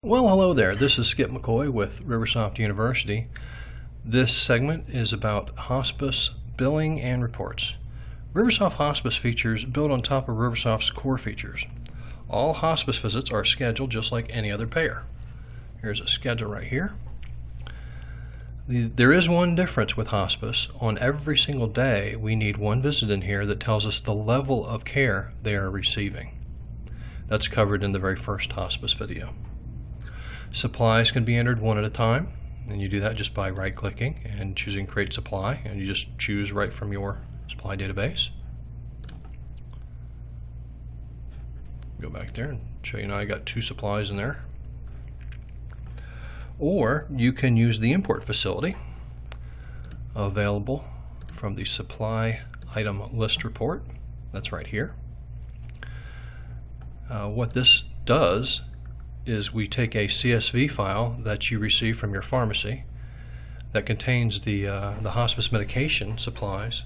Well, hello there. This is Skip McCoy with Riversoft University. This segment is about hospice, billing, and reports. Riversoft Hospice features build on top of Riversoft's core features. All hospice visits are scheduled just like any other payer. Here's a schedule right here. There is one difference with hospice. On every single day, we need one visit in here that tells us the level of care they are receiving. That's covered in the very first hospice video. Supplies can be entered one at a time, and you do that just by right-clicking and choosing Create Supply, and you just choose right from your supply database. Go back there and show you now I got 2 supplies in there. Or you can use the import facility available from the Supply Item List Report. That's right here. What this does is we take a CSV file that you receive from your pharmacy that contains the hospice medication supplies,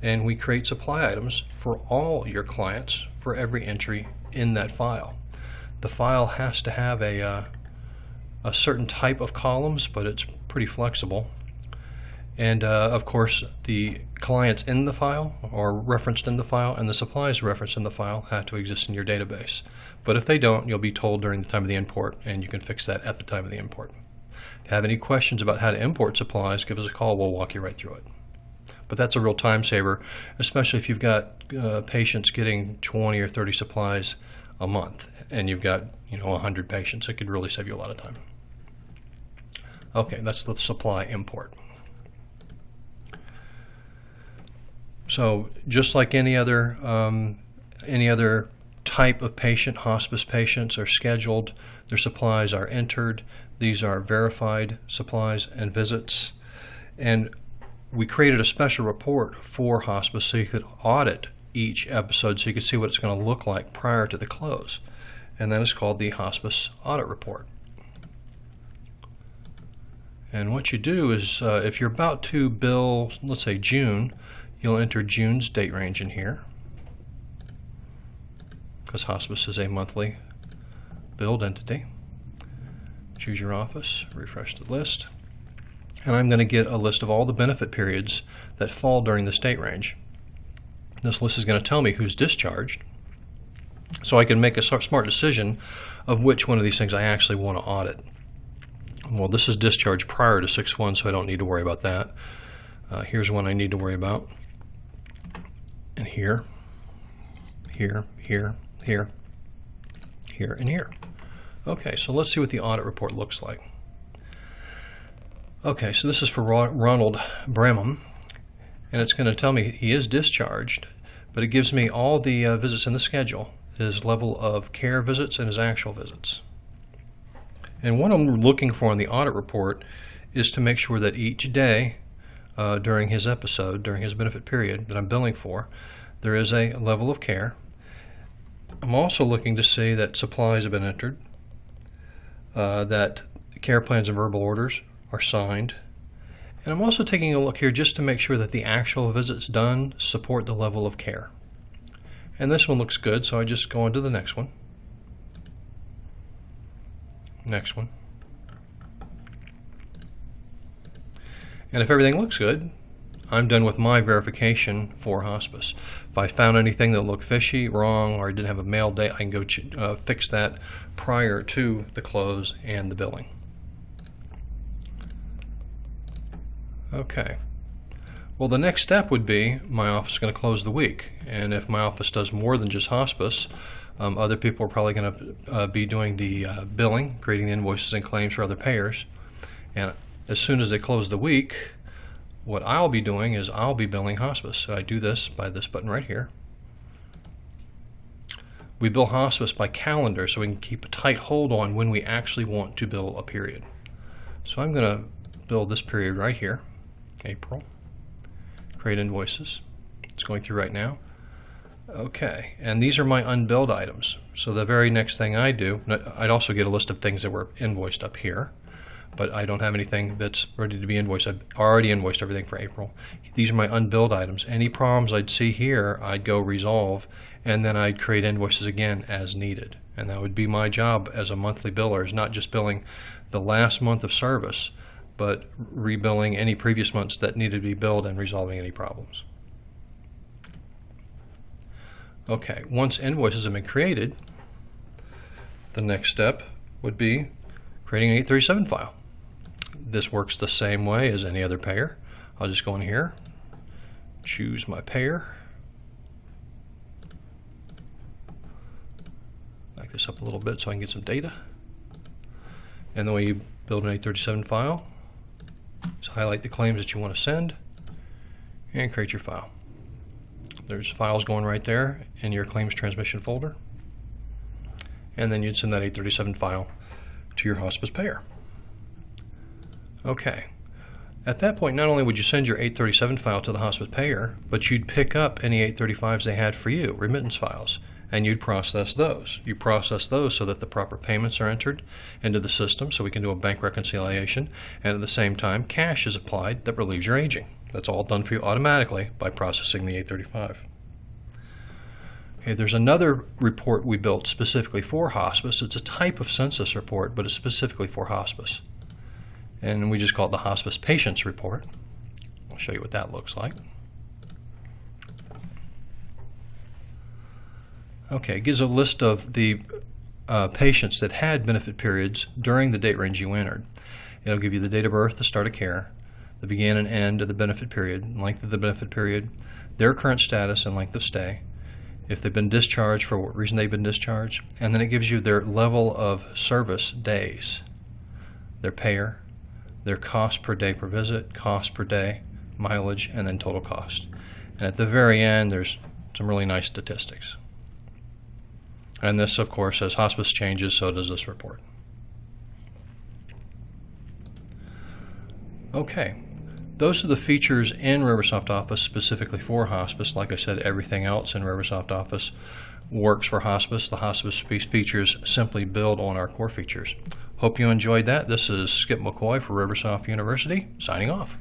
and we create supply items for all your clients for every entry in that file. The file has to have a certain type of columns, but it's pretty flexible. And of course, the clients in the file are referenced in the file, and the supplies referenced in the file have to exist in your database. But if they don't, you'll be told during the time of the import, and you can fix that at the time of the import. If you have any questions about how to import supplies, give us a call. We'll walk you right through it. But that's a real time saver, especially if you've got patients getting 20 or 30 supplies a month, and you've got 100 patients. It could really save you a lot of time. Okay, that's the supply import. So just like any other type of patient, hospice patients are scheduled, their supplies are entered. These are verified supplies and visits. And we created a special report for hospice so you could audit each episode so you could see what it's going to look like prior to the close. And that is called the Hospice Audit Report. And what you do is if you're about to bill, let's say June, you'll enter June's date range in here, because hospice is a monthly billed entity. Choose your office, refresh the list, and I'm going to get a list of all the benefit periods that fall during this date range. This list is going to tell me who's discharged, so I can make a smart decision of which one of these things I actually want to audit. Well, this is discharged prior to 6/1, so I don't need to worry about that. Here's one I need to worry about. And here, here, here, here, here, and here. Okay, so let's see what the audit report looks like. Okay, so this is for Ronald Bramham, and it's going to tell me he is discharged, but it gives me all the visits in the schedule, his level of care visits and his actual visits. And what I'm looking for in the audit report is to make sure that each day during his episode, during his benefit period that I'm billing for, there is a level of care. I'm also looking to see that supplies have been entered, that care plans and verbal orders are signed, and I'm also taking a look here just to make sure that the actual visits done support the level of care. And this one looks good, so I just go on to the next one. Next one. And if everything looks good, I'm done with my verification for hospice. If I found anything that looked fishy, wrong, or I didn't have a mail date, I can go fix that prior to the close and the billing. Okay. Well, the next step would be my office is going to close the week. And if my office does more than just hospice, other people are probably going to be doing the billing, creating the invoices and claims for other payers. And as soon as they close the week, what I'll be doing is I'll be billing hospice. So I do this by this button right here. We bill hospice by calendar so we can keep a tight hold on when we actually want to bill a period. So I'm going to bill this period right here, April. Create invoices. It's going through right now. Okay, and these are my unbilled items. So the very next thing I do, I'd also get a list of things that were invoiced up here, but I don't have anything that's ready to be invoiced. I've already invoiced everything for April. These are my unbilled items. Any problems I'd see here, I'd go resolve, and then I'd create invoices again as needed. And that would be my job as a monthly biller, is not just billing the last month of service, but rebilling any previous months that needed to be billed and resolving any problems. Okay, once invoices have been created, the next step would be creating an 837 file. This works the same way as any other payer. I'll just go in here, choose my payer, back this up a little bit so I can get some data. And the way you build an 837 file is highlight the claims that you want to send and create your file. There's files going right there in your claims transmission folder. And then you'd send that 837 file to your hospice payer. Okay. At that point, not only would you send your 837 file to the hospice payer, but you'd pick up any 835s they had for you, remittance files, and you'd process those. You process those so that the proper payments are entered into the system so we can do a bank reconciliation, and at the same time, cash is applied that relieves your aging. That's all done for you automatically by processing the 835. Okay, there's another report we built specifically for hospice. It's a type of census report, but it's specifically for hospice. And we just call it the Hospice Patients Report. I'll show you what that looks like. Okay, it gives a list of the patients that had benefit periods during the date range you entered. It'll give you the date of birth, the start of care, the begin and end of the benefit period, length of the benefit period, their current status and length of stay, if they've been discharged, for what reason they've been discharged, and then it gives you their level of service days, their payer, their cost per day per visit, cost per day, mileage, and then total cost. And at the very end, there's some really nice statistics. And this, of course, as hospice changes, so does this report. Okay, those are the features in Riversoft Office specifically for hospice. Like I said, everything else in Riversoft Office works for hospice. The hospice features simply build on our core features. Hope you enjoyed that. This is Skip McCoy for Riversoft University, signing off.